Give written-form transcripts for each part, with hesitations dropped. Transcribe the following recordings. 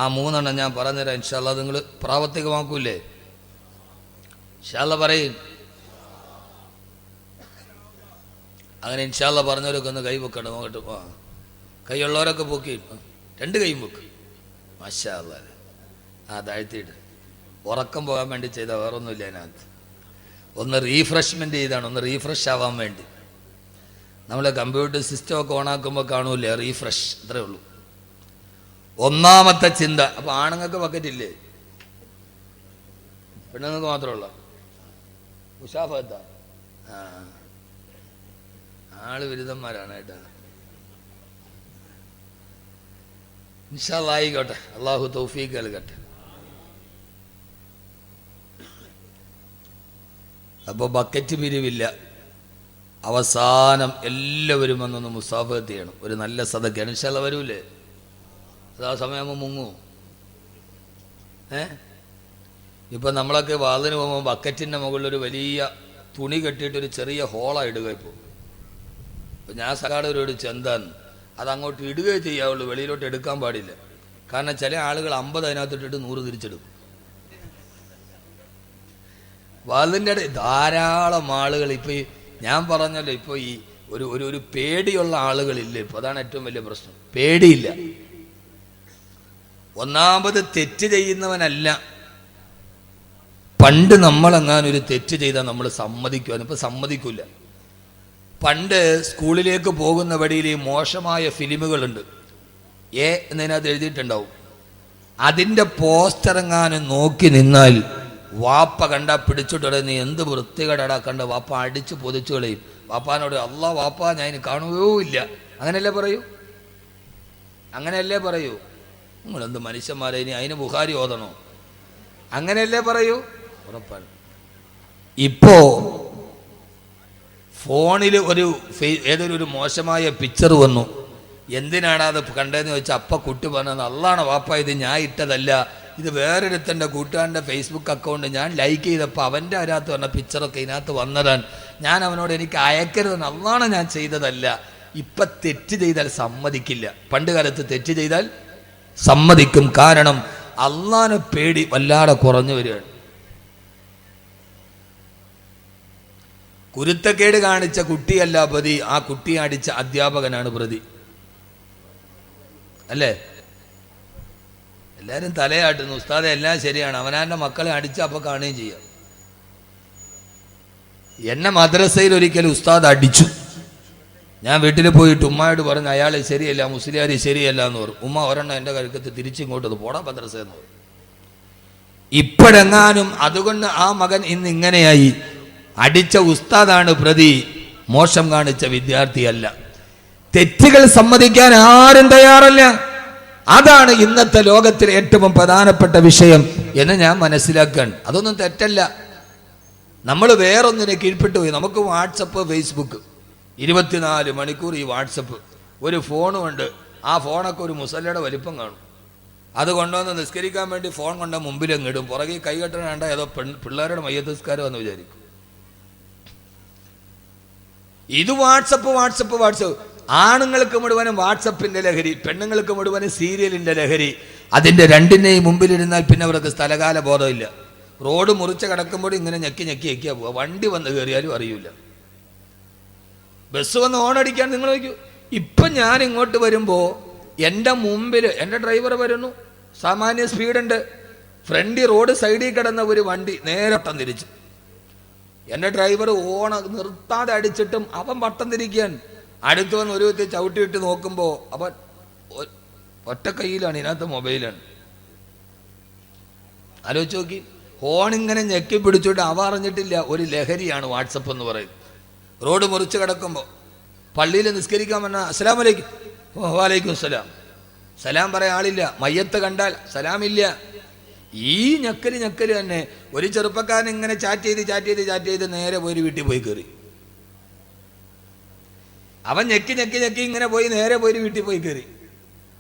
ആ 3 ഞാൻ പറഞ്ഞുതരാം. ഇൻഷാ അല്ലാഹ് നിങ്ങൾ പ്രാവർത്തികമാക്കൂലേ? ഇൻഷാ അല്ലാഹ് പറയും. അങ്ങനെ ഇൻഷാ അല്ലാഹ് പറഞ്ഞവരൊക്കെ ഒന്ന് കൈ വെക്കണം. നോക്കട്ടെ. കൈയുള്ളവരൊക്കെ പൊക്കി 2 കൈയും വെക്ക്. മാഷാ അല്ലാഹ്. താഴ്ത്തിയിട്ട് ഉറക്കം പോകാൻ വേണ്ടി ചെയ്താൽ വേറൊന്നുമില്ല അതിനകത്ത്. ഒന്ന് റീഫ്രഷ്മെൻറ്റ് ചെയ്താണ്, ഒന്ന് റീഫ്രഷ് ആവാൻ വേണ്ടി. നമ്മൾ കമ്പ്യൂട്ടർ സിസ്റ്റമൊക്കെ ഓണാക്കുമ്പോൾ കാണൂലേ റീഫ്രഷ്, അത്രേ ഉള്ളൂ. ഒന്നാമത്തെ ചിന്ത. അപ്പോൾ ആണുങ്ങൾക്ക് ബക്കറ്റില്ലേ? പെണ്ണുങ്ങൾക്ക് മാത്രമുള്ള മുസാഫത്താ? ആള് ബിരുദന്മാരാണ് കേട്ടോ. ഇൻഷാ അല്ലാഹ് ആയിക്കോട്ടെ. അള്ളാഹു തൗഫീഖ് നൽകട്ടെ. അപ്പോൾ ബക്കറ്റ് പിരിവില്ല. അവസാനം എല്ലാവരും വന്നൊന്ന് മുസാഫത്ത് ചെയ്യണം. ഒരു നല്ല സദഖയാണ്. ഇൻഷാ അല്ലാഹ് വരൂലേ? അത് ആ സമയമാകുമ്പോൾ മുങ്ങൂ. ഇപ്പം നമ്മളൊക്കെ വാതിന് പോകുമ്പോൾ ബക്കറ്റിൻ്റെ മുകളിലൊരു വലിയ തുണി കെട്ടിയിട്ടൊരു ചെറിയ ഹോളാണ് ഇടുക. ഇപ്പോൾ ഞാൻ സകാടൊരു ചെന്താന്ന് അതങ്ങോട്ട് ഇടുകയേ ചെയ്യാവുള്ളൂ, വെളിയിലോട്ട് എടുക്കാൻ പാടില്ല. കാരണം ചില ആളുകൾ 50 അതിനകത്തിട്ടിട്ട് 100 തിരിച്ചെടുക്കും. വാതിൻ്റെ ഇടയിൽ ധാരാളം ആളുകൾ. ഇപ്പോൾ ഞാൻ പറഞ്ഞല്ലോ, ഇപ്പോൾ ഈ ഒരു പേടിയുള്ള ആളുകളില്ല ഇപ്പോൾ. അതാണ് ഏറ്റവും വലിയ പ്രശ്നം. പേടിയില്ല. ഒന്നാമത് തെറ്റ് ചെയ്യുന്നവനല്ല. പണ്ട് നമ്മളെങ്ങാനൊരു തെറ്റ് ചെയ്താൽ നമ്മൾ സമ്മതിക്കുവാൻ, ഇപ്പം സമ്മതിക്കില്ല. പണ്ട് സ്കൂളിലേക്ക് പോകുന്ന വഴിയിൽ ഈ മോശമായ ഫിലിമുകളുണ്ട്. എന്നതിനകത്ത് എഴുതിയിട്ടുണ്ടാവും. അതിൻ്റെ പോസ്റ്ററെങ്ങാനും നോക്കി നിന്നാൽ വാപ്പ കണ്ടാൽ പിടിച്ചിട്ട് നീ എന്ത് വൃത്തികേടാ കണ്ട, വാപ്പ അടിച്ച് പൊതിച്ചു കളയും. വാപ്പാനോട് അല്ലാ വാപ്പ ഞാൻ ഇനി കാണുകയോ ഇല്ല. അങ്ങനെയല്ലേ പറയൂ? അങ്ങനെയല്ലേ പറയൂ? നിങ്ങളെന്ത് മനുഷ്യന്മാരെ, ഇനി അതിന് ബുഖാരി ഓതണോ? അങ്ങനെയല്ലേ പറയൂ? ഉറപ്പാണ്. ഇപ്പോ ഫോണിൽ ഏതൊരു മോശമായ പിക്ചർ വന്നു. എന്തിനാണ് അത് കണ്ടതെന്ന് ചോദിച്ചാൽ അപ്പ കുട്ടി പറഞ്ഞത് അള്ളാണ് വാപ്പ, ഇത് ഞാൻ ഇട്ടതല്ല, ഇത് വേറൊരുത്തൻ്റെ കൂട്ടുകാരൻ്റെ ഫേസ്ബുക്ക് അക്കൗണ്ട് ഞാൻ ലൈക്ക് ചെയ്തപ്പോൾ അവൻ്റെ അതിനകത്ത് പറഞ്ഞ പിക്ചറൊക്കെ ഇതിനകത്ത് വന്നതാണ്. ഞാൻ അവനോട് എനിക്ക് അയക്കരുതെന്ന് അള്ളാണ്, ഞാൻ ചെയ്തതല്ല. ഇപ്പം തെറ്റ് ചെയ്താൽ സമ്മതിക്കില്ല. പണ്ട് കാലത്ത് തെറ്റ് ചെയ്താൽ സമ്മതിക്കും. കാരണം അള്ളാനെ പേടി വല്ലാതെ കുറഞ്ഞു വരികയാണ്. കുരുത്തക്കേട് കാണിച്ച കുട്ടിയല്ല പ്രതി, ആ കുട്ടിയെ അടിച്ച അധ്യാപകനാണ് പ്രതി. അല്ലേ? എല്ലാവരും തലയാട്ടുന്നു. ഉസ്താദെ എല്ലാം ശരിയാണ്, അവനാൻ്റെ മക്കളെ അടിച്ച അപ്പോൾ കാണുകയും ചെയ്യാം. എന്നെ മദ്രസയിൽ ഒരിക്കൽ ഉസ്താദ് അടിച്ചു. ഞാൻ വീട്ടിൽ പോയിട്ട് ഉമ്മയോട് പറഞ്ഞു അയാൾ ശരിയല്ല, മുസ്ലിയാരി ശരിയല്ല എന്ന് പറഞ്ഞു. ഉമ്മ ഒരെണ്ണം എൻ്റെ കഴുക്കത്ത് തിരിച്ചിങ്ങോട്ട് പോടാ മദ്രസ എന്ന് പറഞ്ഞു. ഇപ്പോഴെങ്ങാനും അതുകൊണ്ട് ആ മകൻ ഇന്ന് ഇങ്ങനെയായി. അടിച്ച ഉസ്താദാണ് പ്രതി, മോശം കാണിച്ച വിദ്യാർത്ഥിയല്ല. തെറ്റുകൾ സമ്മതിക്കാൻ ആരും തയ്യാറല്ല. അതാണ് ഇന്നത്തെ ലോകത്തിലെ ഏറ്റവും പ്രധാനപ്പെട്ട വിഷയം എന്ന് ഞാൻ മനസ്സിലാക്കാൻ. അതൊന്നും തെറ്റല്ല. നമ്മൾ വേറൊന്നിനെ കീഴ്പ്പെട്ടു പോയി. നമുക്ക് വാട്സപ്പ്, ഫേസ്ബുക്ക് 24 മണിക്കൂർ ഈ വാട്സപ്പ്. ഒരു ഫോണുമുണ്ട്. ആ ഫോണൊക്കെ ഒരു മുസല്ലയുടെ വലിപ്പം കാണും. അത് കൊണ്ടുവന്ന് നിസ്കരിക്കാൻ വേണ്ടി ഫോൺ കൊണ്ട് മുമ്പിലങ്ങ് ഇടും. പുറകെ കൈകെട്ടണ വേണ്ട ഏതോ പിള്ളേരുടെ മയ്യത്ത് നിസ്കാരം എന്ന് വിചാരിക്കും. ഇത് വാട്സപ്പ്. ആണുങ്ങൾക്ക് മുഴുവനും വാട്സപ്പിന്റെ ലഹരി, പെണ്ണുങ്ങൾക്ക് മുഴുവനും സീരിയലിന്റെ ലഹരി. അതിന്റെ രണ്ടിനെയും മുമ്പിലിരുന്നാൽ പിന്നെ അവർക്ക് സ്ഥലകാല ബോധമില്ല. റോഡ് മുറിച്ച് കിടക്കുമ്പോൾ ഇങ്ങനെ ഞെക്കിയാ പോവുക. വണ്ടി വന്ന് കയറിയാലും അറിയില്ല. ബസ് വന്ന് ഓണടിക്കാൻ നിങ്ങൾ നോക്കൂ. ഇപ്പം ഞാൻ ഇങ്ങോട്ട് വരുമ്പോൾ എൻ്റെ മുമ്പിൽ എൻ്റെ ഡ്രൈവർ വരുന്നു, സാമാന്യ സ്പീഡുണ്ട്. ഫ്രണ്ടിൽ റോഡ് സൈഡിൽ കിടന്ന ഒരു വണ്ടി നേരെ വട്ടം തിരിച്ചു. എൻ്റെ ഡ്രൈവർ നിർത്താതെ അടിച്ചിട്ടും അവൻ വട്ടം തിരിക്കാൻ. അടുത്ത് വന്ന് ഒരു വ്യക്തി ചവിട്ടിയിട്ട് നോക്കുമ്പോൾ അവൻ ഒറ്റ കയ്യിലാണ്, ഇതിനകത്ത് മൊബൈലാണ്. ആലോചിച്ച് നോക്കി. ഹോണിങ്ങനെ ഞെക്കി പിടിച്ചിട്ട് അവ അറിഞ്ഞിട്ടില്ല ഒരു ലഹരിയാണ് വാട്സപ്പ് എന്ന് പറയുന്നത്. റോഡ് മുറിച്ച് കിടക്കുമ്പോൾ പള്ളിയിൽ നിസ്കരിക്കാൻ പറഞ്ഞാൽ അസ്സലാമു അലൈക്കും, വലൈക്കും സലാം. സലാം പറയാൻ ആളില്ല. മയ്യത്ത് കണ്ടാൽ സലാമില്ല. ഈ ഞെക്കല് തന്നെ. ഒരു ചെറുപ്പക്കാരൻ ഇങ്ങനെ ചാറ്റ് ചെയ്ത് നേരെ പോയി വീട്ടിൽ പോയി കയറി. അവൻ ഞെക്കി ഇങ്ങനെ പോയി നേരെ പോയി വീട്ടിൽ പോയി കയറി.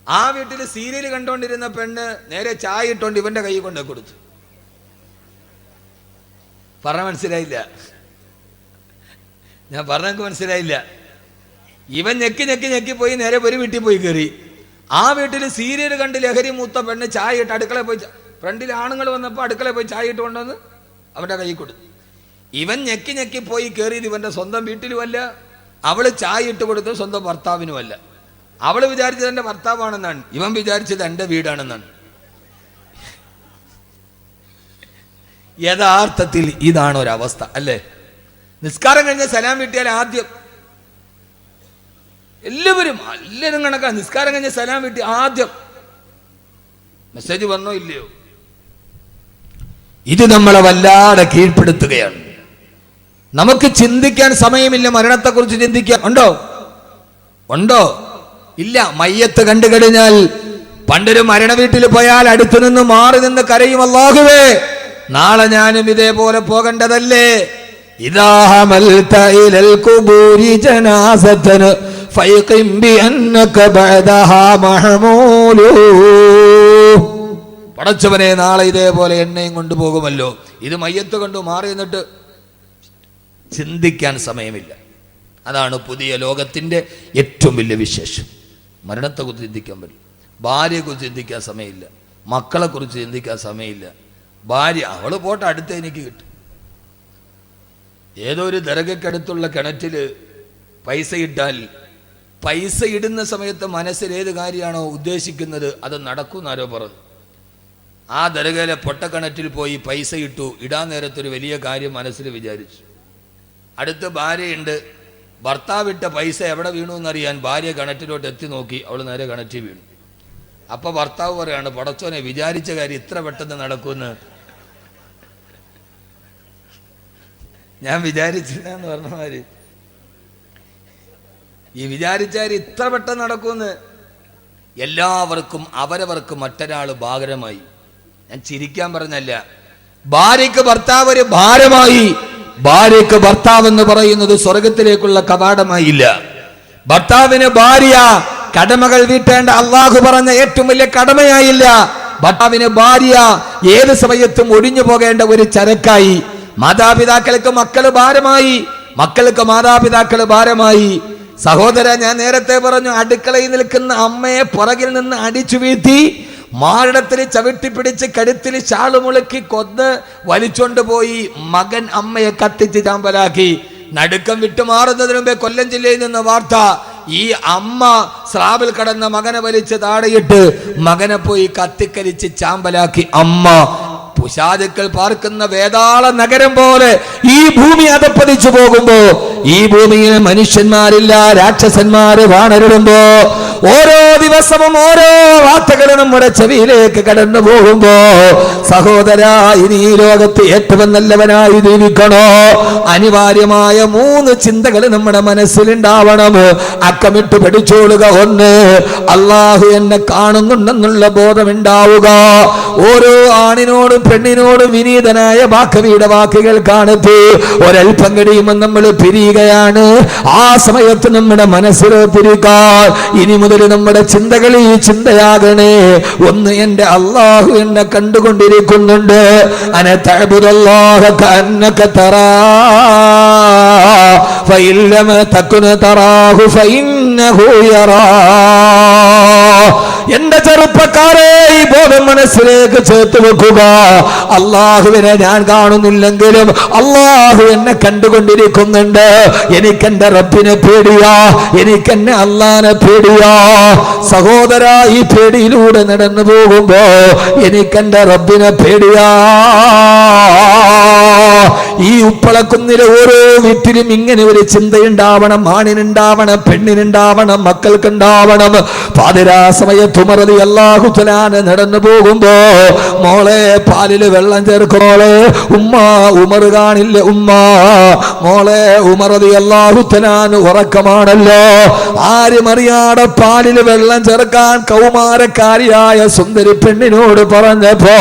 ആ വീട്ടിൽ സീരിയൽ കണ്ടോണ്ടിരുന്ന പെണ്ണ് നേരെ ചായ ഇട്ടോണ്ട് ഇവന്റെ കൈ കൊണ്ട് കൊടുത്തു. പറഞ്ഞ മനസ്സിലായില്ല? ഞാൻ പറഞ്ഞക്ക് മനസ്സിലായില്ല. ഇവൻ ഞെക്കി പോയി നേരെ പോയി വീട്ടിൽ പോയി കയറി. ആ വീട്ടിൽ സീരിയൽ കണ്ട് ലഹരി മൂത്ത പെണ്ണ് ചായ ഇട്ട് അടുക്കളയിൽ പോയി, ഫ്രണ്ടിൽ ആണുങ്ങൾ വന്നപ്പോൾ അടുക്കളയിൽ പോയി ചായ ഇട്ട് കൊണ്ടുവന്ന് അവൻ്റെ കൈ കൊടുത്തു. ഇവൻ ഞെക്കി ഞെക്കി പോയി കയറിയത് ഇവൻ്റെ സ്വന്തം വീട്ടിലുമല്ല, അവള് ചായ ഇട്ട് കൊടുത്തത് സ്വന്തം ഭർത്താവിനുമല്ല. അവള് വിചാരിച്ചത് എൻ്റെ ഭർത്താവാണെന്നാണ്, ഇവൻ വിചാരിച്ചത് എൻ്റെ വീടാണെന്നാണ്. യഥാർത്ഥത്തിൽ ഇതാണ് ഒരവസ്ഥ അല്ലേ? നിസ്കാരം കഴിഞ്ഞ സലാം വീട്ടിയാൽ ആദ്യം എല്ലാവരും കണക്കാ. നിസ്കാരം കഴിഞ്ഞ സലാം വീട്ടി ആദ്യം മെസ്സേജ് വന്നോ ഇല്ലയോ? ഇത് നമ്മളെ വല്ലാതെ കീഴ്പ്പെടുത്തുകയാണ്. നമുക്ക് ചിന്തിക്കാൻ സമയമില്ല. മരണത്തെക്കുറിച്ച് ചിന്തിക്കാൻ ഉണ്ടോ? ഇല്ല. മയ്യത്ത് കണ്ടു കഴിഞ്ഞാൽ പണ്ടൊരു മരണ വീട്ടിൽ പോയാൽ അടുത്തു നിന്ന് മാറി നിന്ന് കരയും, അല്ലാഹുവേ നാളെ ഞാനും ഇതേപോലെ പോകേണ്ടതല്ലേ? ഇദാ ഹമൽത ഇലൽ ഖുബൂരി ജനാസതൻ ഫയഖിം ബിഅന്നക ബഅദഹാ മഹ്മൂലു. പടച്ചവനെ നാളെ ഇതേപോലെ എന്നെയും കൊണ്ടുപോകുമല്ലോ. ഇത് മയ്യത്ത് കണ്ടു മാറി നിന്നിട്ട് ചിന്തിക്കാൻ സമയമില്ല. അതാണ് പുതിയ ലോകത്തിൻ്റെ ഏറ്റവും വലിയ വിശേഷം. മരണത്തെക്കുറിച്ച് ചിന്തിക്കാൻ പറ്റും, ഭാര്യയെക്കുറിച്ച് ചിന്തിക്കാൻ സമയമില്ല, മക്കളെക്കുറിച്ച് ചിന്തിക്കാൻ സമയമില്ല. ഭാര്യ അവള് പോട്ടെ, അടുത്ത എനിക്ക് കിട്ടും. ഏതോ ഒരു ദർഗയ്ക്കടുത്തുള്ള കിണറ്റിൽ പൈസ ഇട്ടാൽ പൈസ ഇടുന്ന സമയത്ത് മനസ്സിൽ ഏത് കാര്യമാണോ ഉദ്ദേശിക്കുന്നത് അത് നടക്കും ആരോ പറഞ്ഞു. ആ ദർഗയിലെ പൊട്ടക്കിണറ്റിൽ പോയി പൈസ ഇട്ടു. ഇടാൻ നേരത്തൊരു വലിയ കാര്യം മനസ്സിൽ വിചാരിച്ചു. അടുത്ത് ഭാര്യയുണ്ട്. ഭർത്താവിട്ട പൈസ എവിടെ വീണു എന്നറിയാൻ ഭാര്യ കിണറ്റിലോട്ട് എത്തി നോക്കി. അവൾ നേരെ കിണറ്റിൽ വീണു. അപ്പൊ ഭർത്താവ് പറയാണ്, പടച്ചോനെ വിചാരിച്ച കാര്യം ഇത്ര പെട്ടെന്ന് നടക്കുമെന്ന് ഞാൻ വിചാരിച്ചില്ല എന്ന് പറഞ്ഞ മാതിരി. ഈ വിചാരിച്ച കാര്യം ഇത്ര പെട്ടെന്ന് നടക്കുമെന്ന് എല്ലാവർക്കും അവരവർക്ക് മറ്റൊരാൾ ഭാരമായി. ഞാൻ ചിരിക്കാൻ പറഞ്ഞല്ല. ഭാര്യയ്ക്ക് ഭർത്താവ് ഒരു ഭാരമായി. ഭാര്യയ്ക്ക് ഭർത്താവ് എന്ന് പറയുന്നത് സ്വർഗത്തിലേക്കുള്ള കവാടമായില്ല. ഭർത്താവിന് ഭാര്യ കടമകൾ വീട്ടേണ്ട അള്ളാഹു പറഞ്ഞ ഏറ്റവും വലിയ കടമയായില്ല. ഭർത്താവിന് ഭാര്യ ഏത് സമയത്തും ഒഴിഞ്ഞു പോകേണ്ട ഒരു ചരക്കായി. മാതാപിതാക്കൾക്ക് മക്കള് ഭാരമായി, മക്കൾക്ക് മാതാപിതാക്കള് ഭാരമായി. സഹോദര, ഞാൻ നേരത്തെ പറഞ്ഞു, അടുക്കളയിൽ നിൽക്കുന്ന അമ്മയെ പുറകിൽ നിന്ന് അടിച്ചു വീഴ്ത്തി മാറിടത്തിൽ ചവിട്ടിപ്പിടിച്ച് കഴുത്തിൽ ശാളുമുളുക്കി കൊന്ന് വലിച്ചോണ്ടുപോയി മകൻ അമ്മയെ കത്തിച്ച് ചാമ്പലാക്കി. നടുക്കം വിട്ടുമാറുന്നതിന് മുമ്പേ കൊല്ലം ജില്ലയിൽ നിന്ന് വാർത്ത, ഈ അമ്മ സ്രാവിൽ കടന്ന മകനെ വലിച്ച് താഴെയിട്ട് മകനെ പോയി കത്തിക്കരിച്ച് ചാമ്പലാക്കി. അമ്മ പുശാചുക്കൾ പാർക്കുന്ന വേതാള നഗരം പോലെ ഈ ഭൂമി അധപ്പതിച്ചു പോകുമ്പോ, ഈ ഭൂമിയിൽ മനുഷ്യന്മാരില്ല, രാക്ഷസന്മാര് വാണരുടുമ്പോ, ഓരോ ദിവസവും ഓരോ വാർത്തകളും നമ്മുടെ ചെവിയിലേക്ക് കടന്നു പോകുമ്പോ, സഹോദര, ഇനി ഈ ലോകത്ത് ഏറ്റവും നല്ലവനായി ജീവിക്കണോ? അനിവാര്യമായ 3 ചിന്തകൾ നമ്മുടെ മനസ്സിലുണ്ടാവണം. അക്കമിട്ട് പഠിച്ചോളുക. 1, അള്ളാഹു എന്നെ കാണുന്നുണ്ടെന്നുള്ള ബോധമുണ്ടാവുക. ഓരോ ആണിനോടും പെണ്ണിനോടും വിനീതനായ വാക്കവിയുടെ വാക്കുകൾ കാണത്തി ഒരൽപ്പം കഴിയുമ്പോൾ നമ്മൾ പിരിയുകയാണ്. ആ സമയത്ത് നമ്മുടെ മനസ്സിലോത്തിരിക്കാൻ ഇനി മുതൽ നമ്മുടെ ചിന്തകൾ ഈ ചിന്തയാകണേ. 1, എന്റെ അള്ളാഹു എന്നെ കണ്ടുകൊണ്ടിരിക്കുന്നുണ്ട്. അന തഅബുദല്ലാഹ കഅന്നക തറാ ഫഇൻ ലം തകുൻ തറാഹു ഫഇന്നഹു യറാ. എന്റെ ചെറുപ്പക്കാരെ, ഈ ബോധം മനസ്സിലേക്ക് ചേർത്ത് വെക്കുക. അള്ളാഹുവിനെ ഞാൻ കാണുന്നില്ലെങ്കിലും അള്ളാഹു എന്നെ കണ്ടുകൊണ്ടിരിക്കുന്നുണ്ട്. എനിക്കെന്റെ റബ്ബിനെ പേടിയാ, എനിക്കെന്നെ അള്ളാനെ പേടിയാ. സഹോദര, ഈ പേടിയിലൂടെ നടന്നു പോകുമ്പോ എനിക്കെന്റെ റബ്ബിനെ പേടിയാ. ഈ ഉപ്പളക്കുന്നിലെ ഓരോ വീട്ടിലും ഇങ്ങനെ ഒരു ചിന്തയുണ്ടാവണം. ആണിനുണ്ടാവണം, പെണ്ണിനുണ്ടാവണം, മക്കൾക്കുണ്ടാവണം. പാതിരാ സമയത്ത് ഉമർ റളിയല്ലാഹു തആല നടന്നു പോകുമ്പോ, മോളെ പാലില് വെള്ളം ചേർക്കോളെ. ഉമ്മ, ഉമർ കാണില്ല. ഉമ്മ, മോളെ ഉമർ റളിയല്ലാഹു തആല ഉറക്കമാണല്ലോ. ആരും അറിയാതെ പാലില് വെള്ളം ചേർക്കാൻ കൗമാരക്കാരിയായ സുന്ദരി പെണ്ണിനോട് പറഞ്ഞപ്പോ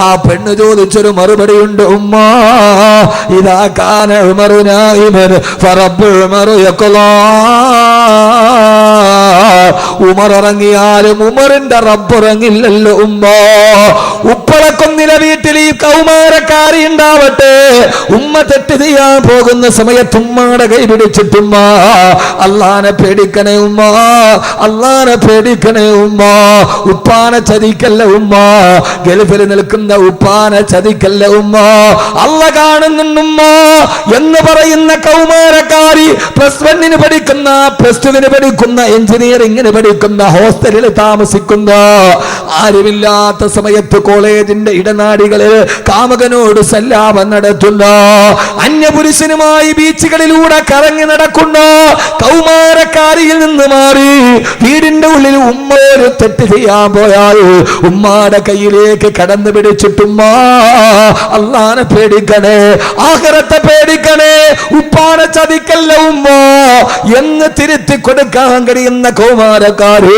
ആ പെണ്ണ് ചോദിച്ചൊരു മറുപടിയുണ്ട്. ഉമ്മ, ഇദാ കാന ഉമറു നായിമൻ ഫറബ്ബു ഉമറു യഖ്ലാ. ഉമർ ഇറങ്ങിയാലും ഉമറിന്റെ റബ്ബിറങ്ങില്ലല്ലോ ഉമ്മ. ഉപ്പളക്കൊന്നിലെ വീട്ടിൽ ഈ കൗമാരക്കാരി ഉണ്ടാവട്ടെ, ഉമ്മ തെറ്റ് ചെയ്യാൻ പോകുന്ന സമയത്ത് ഉമ്മയുടെ കൈ പിടിച്ചിട്ടുമ്മ, അള്ളാനെ പേടിക്കണേ ഉമ്മ, അള്ളാനെ പേടിക്കണേ ഉമ്മ, ഉപ്പാനെ ചതിക്കല്ല ഉമ്മ, ഗൾഫിൽ നിൽക്കുന്ന ഉപ്പാനെ ചതിക്കല്ല ഉമ്മ, അള്ള കാണുന്നുണ്ടുമ്മ എന്ന് പറയുന്ന കൗമാരക്കാരി +1 പഠിക്കുന്ന, +2 പഠിക്കുന്ന, എഞ്ചിനീയറിംഗിന് പഠിക്കുന്ന, ഹോസ്റ്റലിൽ താമസിക്കുന്ന, ആരുമില്ലാത്ത സമയത്ത് കോളേജിന്റെ ഇടനാടികളിൽ കാമകനോട് സല്ലാപം നടത്തുന്ന, അന്യപുരുഷനുമായി ബീച്ചുകളിലൂടെ കറങ്ങി നടക്കുന്ന കൗമാരക്കാരിയിൽ നിന്ന് മാറി വീടിന്റെ ഉള്ളിൽ ഉമ്മ ഒരു തെറ്റ് ചെയ്യാൻ പോയാൽ ഉമ്മാടെ കയ്യിലേക്ക് കടന്നു പിടിച്ചിട്ടുമ്മ, അള്ളാനെ പേടിക്കണേ, ആഖിറത്തെ പേടിക്കണേ, ഉപ്പാനെ ചതിക്കല്ല ഉമ്മ എന്ന് തിരുത്തി കൊടുക്കാൻ കഴിയുന്ന കൗമാരക്കാര്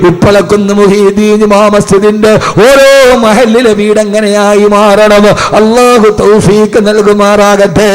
ഉപ്പളക്കുന്ന് മുഹീദ്ദീൻ ജുമാ മസ്ജിദിന്റെ ഓരോ മഹല്ലിലെ വീടെങ്ങനെയായി മാറണം. അല്ലാഹു തൗഫീഖ് നൽകുമാറാകട്ടെ.